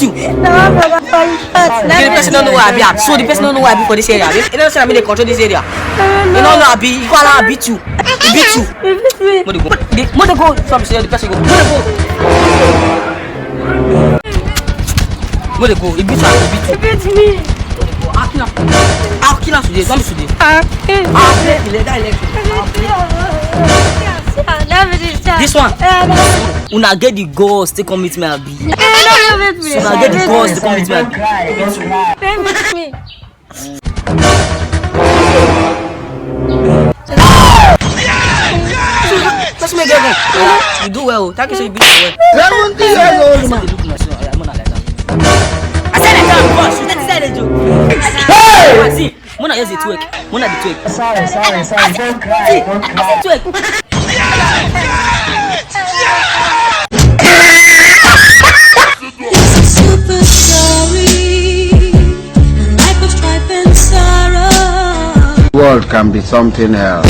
beat you. The person don't know where I be at. So the person don't know where I be for this area. You don't say I mean they control this area. You don't know I be. You I beat you. He beat you. Mother go. From the person go. Mother go. He beat you. He beat me. I'll kill us today. Don't today. I'll play illegal election. This one. Una get the girls to come meet me, Abi. So una get the girls to come meet me, Abi. Let's make it. You do well. Thank you so you beat me well. 70 years old. I said I can't boss. You said it, joke. Hey! See, Mona use the twerk. Mona the twerk. Sorry. Don't cry. Don't cry. I said twerk. It's a super story, a life of strife and sorrow. The world can be something else.